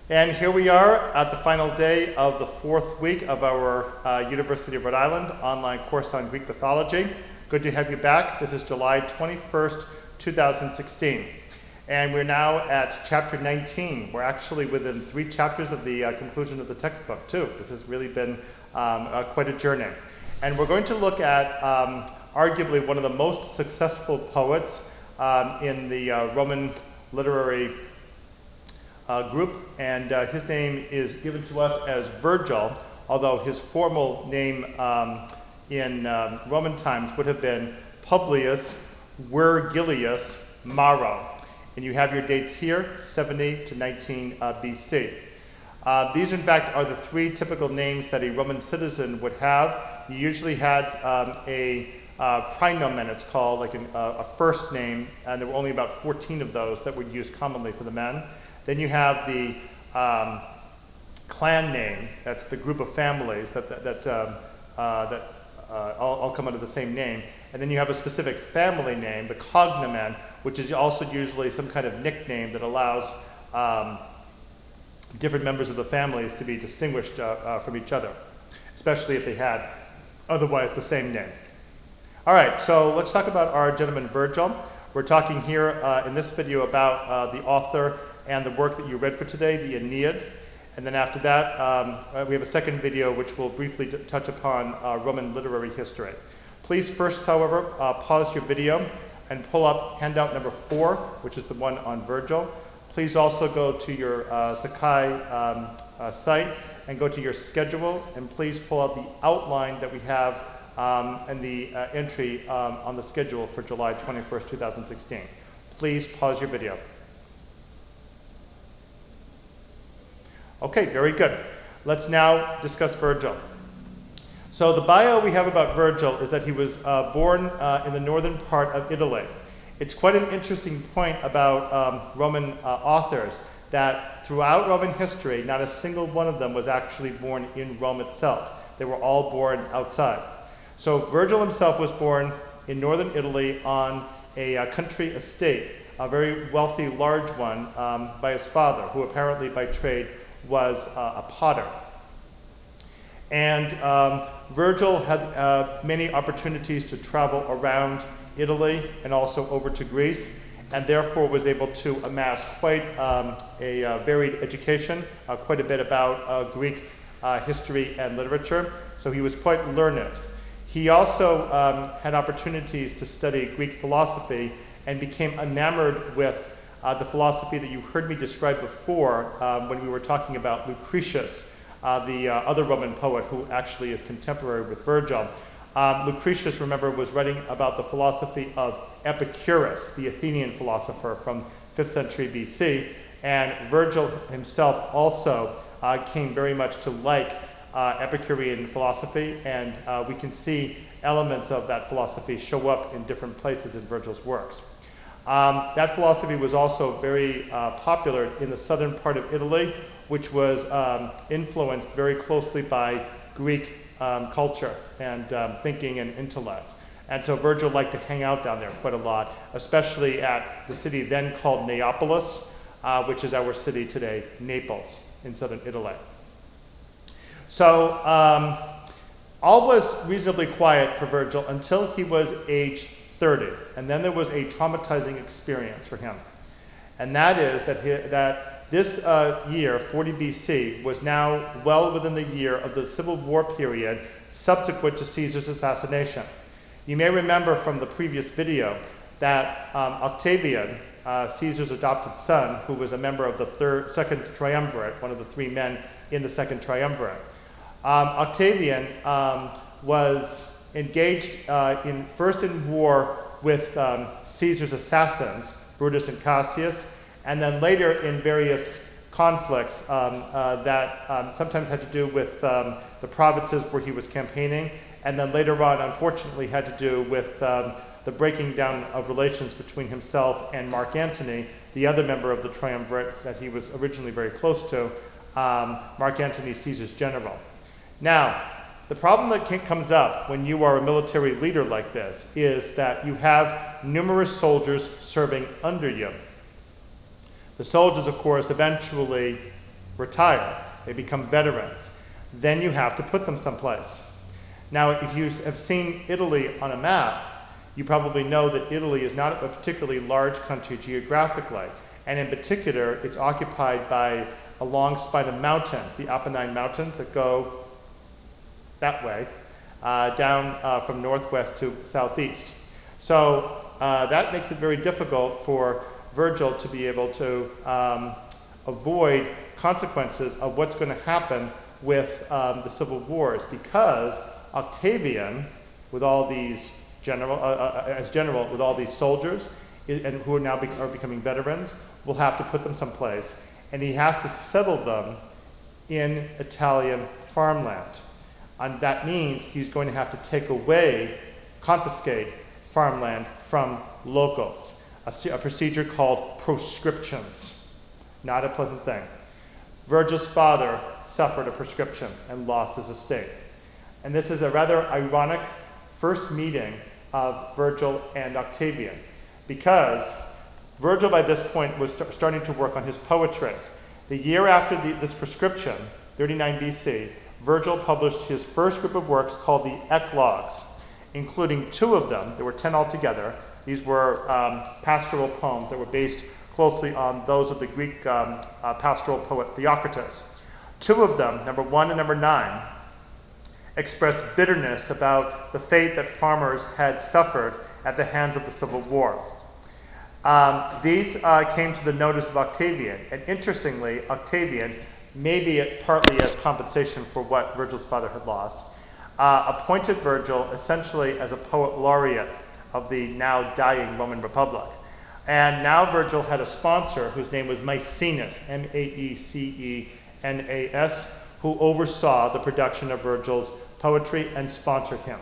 And here we are at the final day of the fourth week of our University of Rhode Island online course on Greek mythology. Good to have you back. This is July 21st, 2016. And we're now at chapter 19. We're actually within 3 chapters of the conclusion of the textbook too. This has really been quite a journey. And we're going to look at arguably one of the most successful poets in the Roman literary group, and his name is given to us as Virgil, although his formal name in Roman times would have been Publius Virgilius Maro. And you have your dates here, 70 to 19 BC. These, in fact, are the 3 typical names that a Roman citizen would have. You usually had a praenomen, it's called, like a first name, and there were only about 14 of those that were used commonly for the men. Then you have the clan name, that's the group of families that all come under the same name. And then you have a specific family name, the cognomen, which is also usually some kind of nickname that allows different members of the families to be distinguished from each other, especially if they had otherwise the same name. All right, so let's talk about our gentleman Virgil. We're talking here in this video about the author and the work that you read for today, the Aeneid. And then after that, we have a second video which will briefly touch upon Roman literary history. Please first, however, pause your video and pull up handout number 4, which is the one on Virgil. Please also go to your Sakai site and go to your schedule, and please pull out the outline that we have and the entry on the schedule for July 21st, 2016. Please pause your video. Okay, very good. Let's now discuss Virgil. So the bio we have about Virgil is that he was born in the northern part of Italy. It's quite an interesting point about Roman authors that throughout Roman history, not a single one of them was actually born in Rome itself. They were all born outside. So Virgil himself was born in northern Italy on a country estate, a very wealthy, large one, by his father, who apparently by trade was a potter. And Virgil had many opportunities to travel around Italy and also over to Greece, and therefore was able to amass quite a varied education, quite a bit about Greek history and literature. So he was quite learned. He also had opportunities to study Greek philosophy and became enamored with the philosophy that you heard me describe before when we were talking about Lucretius, the other Roman poet who actually is contemporary with Virgil. Lucretius, remember, was writing about the philosophy of Epicurus, the Athenian philosopher from 5th century BC, and Virgil himself also came very much to like Epicurean philosophy, and we can see elements of that philosophy show up in different places in Virgil's works. That philosophy was also very popular in the southern part of Italy, which was influenced very closely by Greek culture and thinking and intellect. And so Virgil liked to hang out down there quite a lot, especially at the city then called Neapolis, which is our city today, Naples, in southern Italy. So all was reasonably quiet for Virgil until he was age 30, and then there was a traumatizing experience for him. And that is that this year, 40 BC, was now well within the year of the Civil War period subsequent to Caesar's assassination. You may remember from the previous video that Octavian, Caesar's adopted son, who was a member of the second triumvirate, one of the 3 men in the second triumvirate, Octavian was engaged first in war with Caesar's assassins, Brutus and Cassius, and then later in various conflicts that sometimes had to do with the provinces where he was campaigning, and then later on, unfortunately, had to do with the breaking down of relations between himself and Mark Antony, the other member of the triumvirate that he was originally very close to, Mark Antony, Caesar's general. Now, the problem that comes up when you are a military leader like this is that you have numerous soldiers serving under you. The soldiers, of course, eventually retire. They become veterans. Then you have to put them someplace. Now, if you have seen Italy on a map, you probably know that Italy is not a particularly large country geographically. And in particular, it's occupied by a long spine of mountains, the Apennine Mountains that go that way, down from northwest to southeast. So that makes it very difficult for Virgil to be able to avoid consequences of what's going to happen with the civil wars, because Octavian, with all these general with all these soldiers, and who are now are becoming veterans, will have to put them someplace, and he has to settle them in Italian farmland. And that means he's going to have to confiscate farmland from locals, a procedure called proscriptions. Not a pleasant thing. Virgil's father suffered a proscription and lost his estate. And this is a rather ironic first meeting of Virgil and Octavian, because Virgil by this point was starting to work on his poetry. The year after this proscription, 39 BC, Virgil published his first group of works called the Eclogues, including 2 of them. There were 10 altogether. These were pastoral poems that were based closely on those of the Greek pastoral poet Theocritus. 2 of them, number 1 and number 9, expressed bitterness about the fate that farmers had suffered at the hands of the Civil War. These came to the notice of Octavian, and interestingly, Octavian, maybe partly as compensation for what Virgil's father had lost, appointed Virgil essentially as a poet laureate of the now dying Roman Republic. And now Virgil had a sponsor whose name was Maecenas, M-A-E-C-E-N-A-S, who oversaw the production of Virgil's poetry and sponsored him.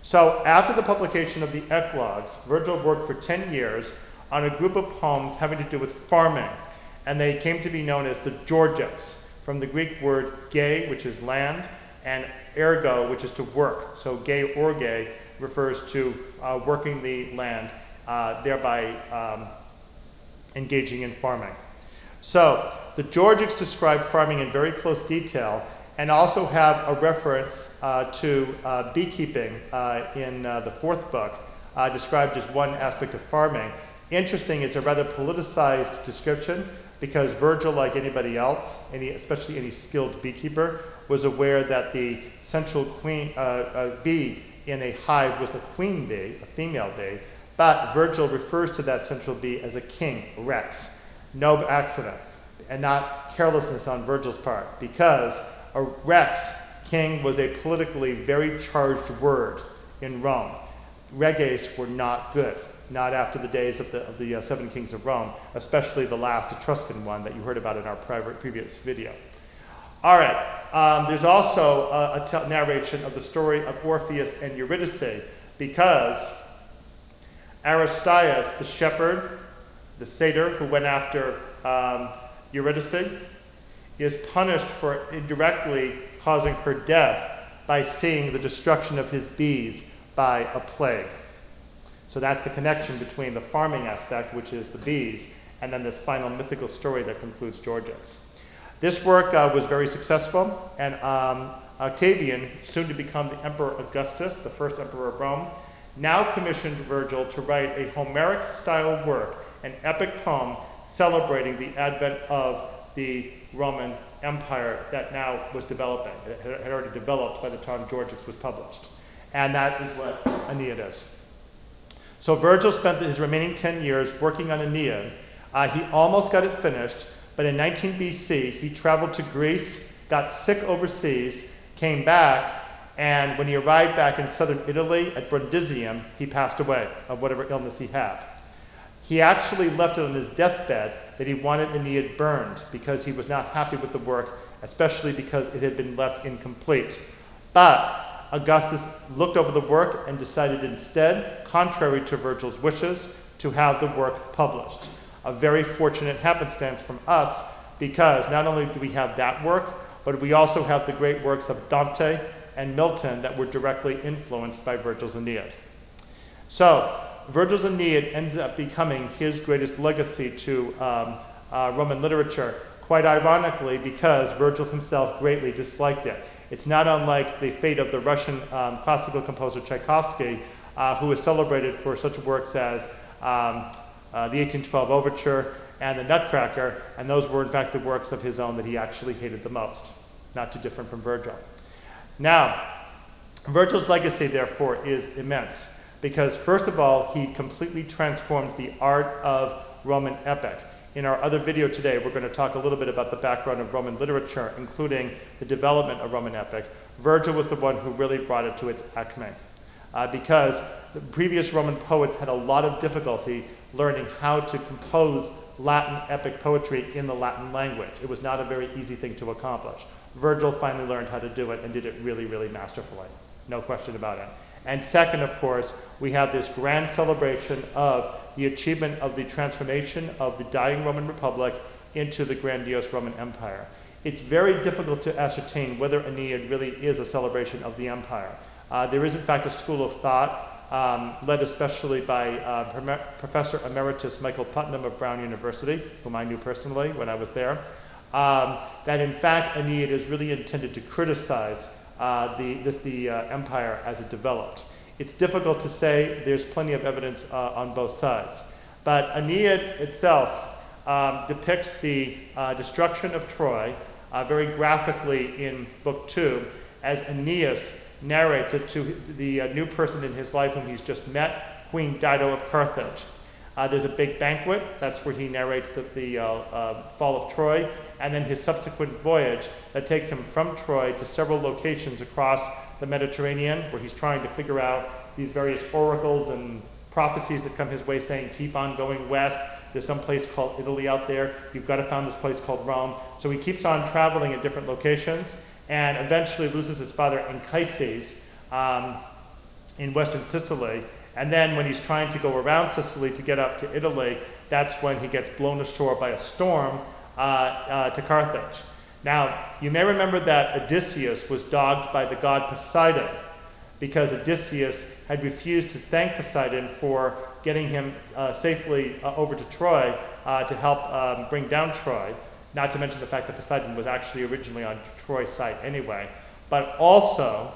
So after the publication of the Eclogues, Virgil worked for 10 years on a group of poems having to do with farming, and they came to be known as the Georgics, from the Greek word ge, which is land, and ergo, which is to work. So ge orge refers to working the land, thereby engaging in farming. So the Georgics describe farming in very close detail, and also have a reference to beekeeping in the 4th book, described as one aspect of farming. Interesting, it's a rather politicized description, because Virgil, like anybody else, especially any skilled beekeeper, was aware that the central queen bee in a hive was the queen bee, a female bee, but Virgil refers to that central bee as a king, rex. No accident, and not carelessness on Virgil's part, because a rex, king, was a politically very charged word in Rome. Reges were not good, not after the days of the 7 kings of Rome, especially the last Etruscan one that you heard about in our previous video. All right, there's also a narration of the story of Orpheus and Eurydice, because Aristeas, the shepherd, the satyr who went after Eurydice, is punished for indirectly causing her death by seeing the destruction of his bees by a plague. So that's the connection between the farming aspect, which is the bees, and then this final mythical story that concludes Georgics. This work was very successful, and Octavian, soon to become the Emperor Augustus, the first emperor of Rome, now commissioned Virgil to write a Homeric-style work, an epic poem celebrating the advent of the Roman Empire that now was developing. It had already developed by the time Georgics was published. And that is what Aeneid is. So Virgil spent his remaining 10 years working on Aeneid. He almost got it finished, but in 19 BC, he traveled to Greece, got sick overseas, came back, and when he arrived back in southern Italy at Brundisium, he passed away of whatever illness he had. He actually left it on his deathbed that he wanted Aeneid burned because he was not happy with the work, especially because it had been left incomplete. But Augustus looked over the work and decided instead, contrary to Virgil's wishes, to have the work published. A very fortunate happenstance from us, because not only do we have that work, but we also have the great works of Dante and Milton that were directly influenced by Virgil's Aeneid. So Virgil's Aeneid ends up becoming his greatest legacy to Roman literature, quite ironically because Virgil himself greatly disliked it. It's not unlike the fate of the Russian classical composer Tchaikovsky, who is celebrated for such works as the 1812 Overture and the Nutcracker, and those were in fact the works of his own that he actually hated the most, not too different from Virgil. Now, Virgil's legacy, therefore, is immense, because first of all, he completely transformed the art of Roman epic. In our other video today, we're going to talk a little bit about the background of Roman literature, including the development of Roman epic. Virgil was the one who really brought it to its acme, because the previous Roman poets had a lot of difficulty learning how to compose Latin epic poetry in the Latin language. It was not a very easy thing to accomplish. Virgil finally learned how to do it and did it really, really masterfully. No question about it. And second, of course, we have this grand celebration of the achievement of the transformation of the dying Roman Republic into the grandiose Roman Empire. It's very difficult to ascertain whether Aeneid really is a celebration of the empire. There is, in fact, a school of thought led especially by Professor Emeritus Michael Putnam of Brown University, whom I knew personally when I was there, that in fact Aeneid is really intended to criticize the empire as it developed. It's difficult to say. There's plenty of evidence on both sides. But Aeneid itself depicts the destruction of Troy very graphically in Book 2, as Aeneas narrates it to the new person in his life whom he's just met, Queen Dido of Carthage. There's a big banquet. That's where he narrates the fall of Troy, and then his subsequent voyage that takes him from Troy to several locations across the Mediterranean, where he's trying to figure out these various oracles and prophecies that come his way saying, keep on going west. There's some place called Italy out there. You've got to find this place called Rome. So he keeps on traveling in different locations and eventually loses his father Anchises in western Sicily. And then when he's trying to go around Sicily to get up to Italy, that's when he gets blown ashore by a storm to Carthage. Now, you may remember that Odysseus was dogged by the god Poseidon because Odysseus had refused to thank Poseidon for getting him safely over to Troy to help bring down Troy, not to mention the fact that Poseidon was actually originally on Troy's side anyway. But also,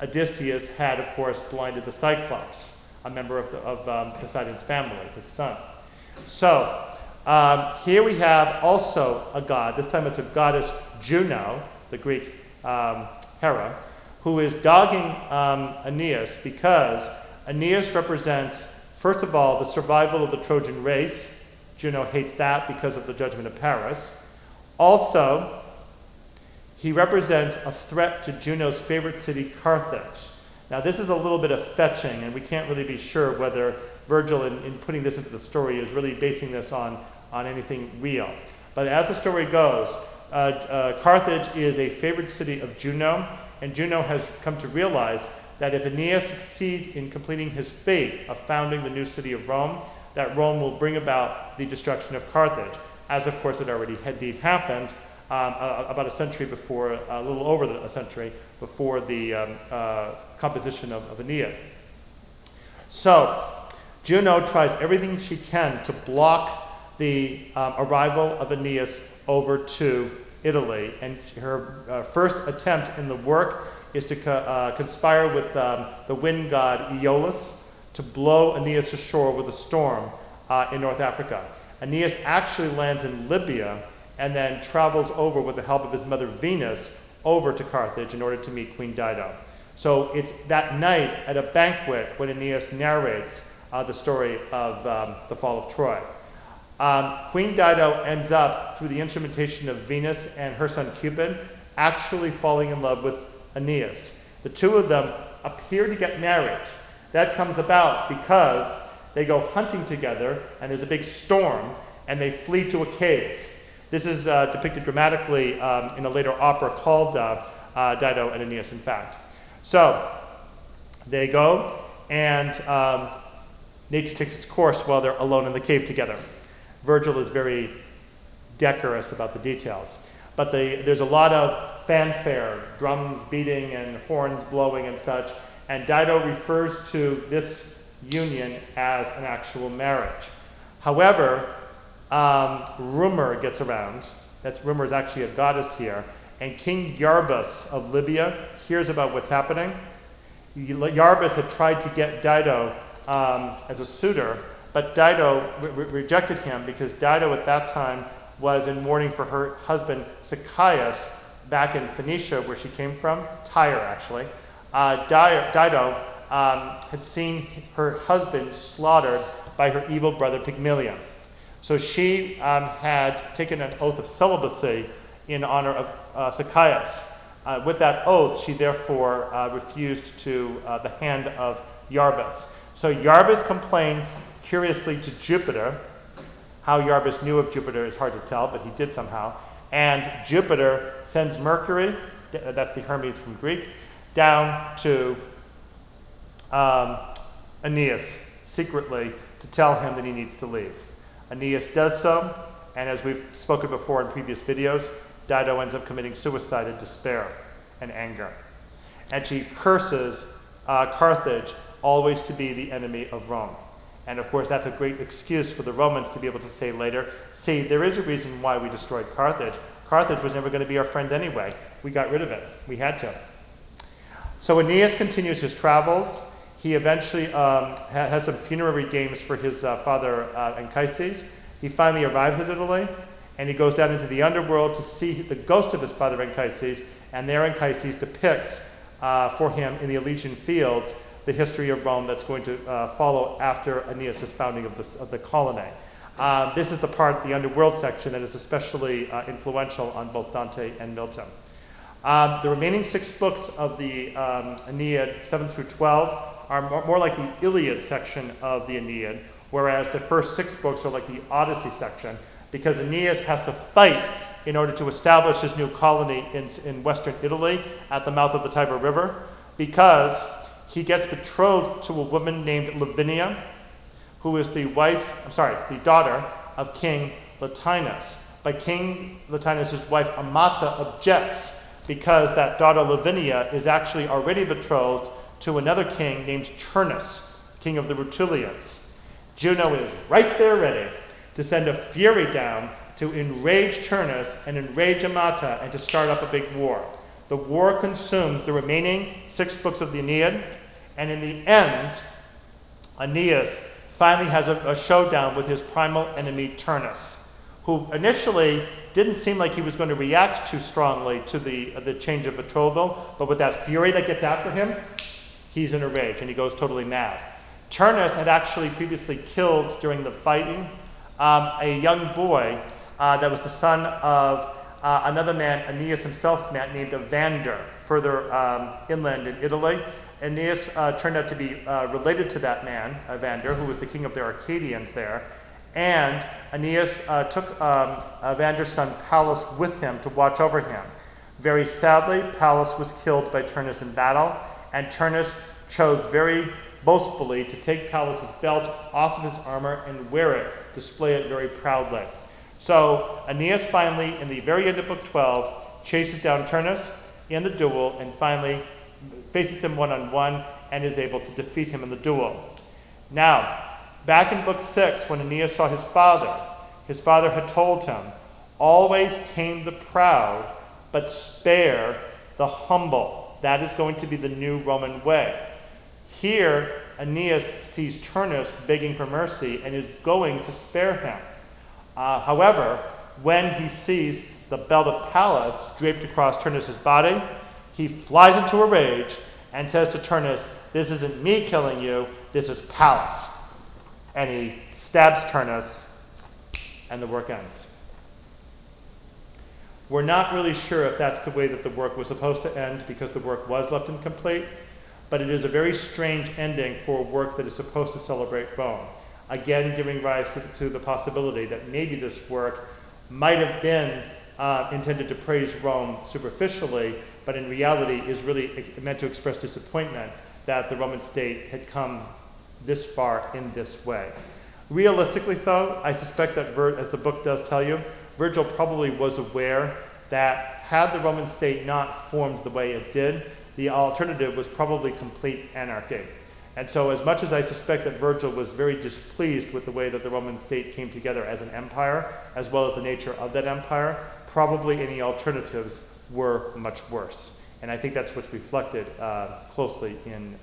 Odysseus had, of course, blinded the Cyclops, a member of Poseidon's family, his son. So, here we have also a god. This time it's a goddess Juno, the Greek Hera, who is dogging Aeneas because Aeneas represents, first of all, the survival of the Trojan race. Juno hates that because of the judgment of Paris. Also, he represents a threat to Juno's favorite city, Carthage. Now, this is a little bit of fetching, and we can't really be sure whether Virgil, in putting this into the story, is really basing this on anything real. But as the story goes, Carthage is a favorite city of Juno, and Juno has come to realize that if Aeneas succeeds in completing his fate of founding the new city of Rome, that Rome will bring about the destruction of Carthage, as of course it already had indeed happened about a century before, a little over a century before the composition of Aeneid. So Juno tries everything she can to block the arrival of Aeneas over to Italy, and her first attempt in the work is to conspire with the wind god Aeolus to blow Aeneas ashore with a storm in North Africa. Aeneas actually lands in Libya and then travels over with the help of his mother Venus over to Carthage in order to meet Queen Dido. So it's that night at a banquet when Aeneas narrates the story of the fall of Troy. Queen Dido ends up, through the instrumentation of Venus and her son Cupid, actually falling in love with Aeneas. The two of them appear to get married. That comes about because they go hunting together and there's a big storm and they flee to a cave. This is depicted dramatically in a later opera called Dido and Aeneas, in fact. So they go and nature takes its course while they're alone in the cave together. Virgil is very decorous about the details. But there's a lot of fanfare, drums beating and horns blowing and such, and Dido refers to this union as an actual marriage. However, rumor gets around. Rumor is actually a goddess here. And King Iarbas of Libya hears about what's happening. Iarbas had tried to get Dido as a suitor, but Dido rejected him because Dido at that time was in mourning for her husband Zacchaeus back in Phoenicia, where she came from, Tyre actually. Dido had seen her husband slaughtered by her evil brother Pygmalion. So she had taken an oath of celibacy in honor of Zacchaeus. With that oath, she therefore refused to the hand of Iarbas. So Iarbas complains curiously to Jupiter. How Iarbas knew of Jupiter is hard to tell, but he did somehow. And Jupiter sends Mercury, that's the Hermes from Greek, down to Aeneas secretly to tell him that he needs to leave. Aeneas does so, and as we've spoken before in previous videos, Dido ends up committing suicide in despair and anger. And she curses Carthage always to be the enemy of Rome. And of course, that's a great excuse for the Romans to be able to say later, see, there is a reason why we destroyed Carthage. Carthage was never going to be our friend anyway. We got rid of it. We had to. So Aeneas continues his travels. He eventually has some funerary games for his father Anchises. He finally arrives at Italy, and he goes down into the underworld to see the ghost of his father Anchises, and there Anchises depicts for him in the Elysian Fields the history of Rome that's going to follow after Aeneas' founding of the colony. This is the part, the underworld section, that is especially influential on both Dante and Milton. The remaining 6 books of the Aeneid, 7 through 12, are more like the Iliad section of the Aeneid, whereas the first 6 books are like the Odyssey section, because Aeneas has to fight in order to establish his new colony in western Italy at the mouth of the Tiber River, because he gets betrothed to a woman named Lavinia, who is the daughter of King Latinus. But King Latinus' wife Amata objects because that daughter Lavinia is actually already betrothed to another king named Turnus, king of the Rutulians. Juno is right there ready to send a fury down to enrage Turnus and enrage Amata and to start up a big war. The war consumes the remaining 6 books of the Aeneid, and in the end, Aeneas finally has a showdown with his primal enemy Turnus, who initially didn't seem like he was going to react too strongly to the change of betrothal, but with that fury that gets after him, he's in a rage and he goes totally mad. Turnus had actually previously killed during the fighting a young boy that was the son of another man Aeneas himself met named Evander, further inland in Italy. Aeneas turned out to be related to that man, Evander, who was the king of the Arcadians there. And Aeneas took Evander's son Pallas with him to watch over him. Very sadly, Pallas was killed by Turnus in battle, and Turnus chose very boastfully to take Pallas' belt off of his armor and wear it, display it very proudly. So Aeneas finally, in the very end of Book 12, chases down Turnus in the duel and finally faces him one-on-one and is able to defeat him in the duel. Now, back in Book 6, when Aeneas saw his father had told him, always tame the proud, but spare the humble. That is going to be the new Roman way. Here, Aeneas sees Turnus begging for mercy and is going to spare him. However, when he sees the belt of Pallas draped across Turnus' body, he flies into a rage and says to Turnus, "This isn't me killing you, this is Pallas." And he stabs Turnus, and the work ends. We're not really sure if that's the way that the work was supposed to end, because the work was left incomplete, but it is a very strange ending for a work that is supposed to celebrate Rome. Again, giving rise to the possibility that maybe this work might have been intended to praise Rome superficially, but in reality is really meant to express disappointment that the Roman state had come this far in this way. Realistically, though, I suspect that, as the book does tell you, Virgil probably was aware that had the Roman state not formed the way it did, the alternative was probably complete anarchy. And so as much as I suspect that Virgil was very displeased with the way that the Roman state came together as an empire, as well as the nature of that empire, probably any alternatives were much worse. And I think that's what's reflected closely in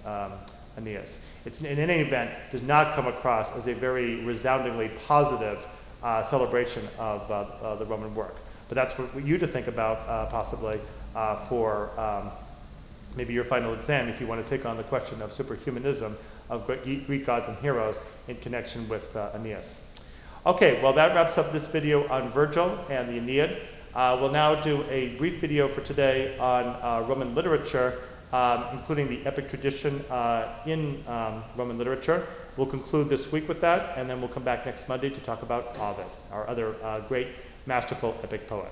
Aeneas. It's, in any event, does not come across as a very resoundingly positive celebration of the Roman work. But that's for you to think about possibly for maybe your final exam if you want to take on the question of superhumanism of Greek gods and heroes in connection with Aeneas. Okay, well that wraps up this video on Virgil and the Aeneid. We'll now do a brief video for today on Roman literature, including the epic tradition in Roman literature. We'll conclude this week with that, and then we'll come back next Monday to talk about Ovid, our other great masterful epic poet.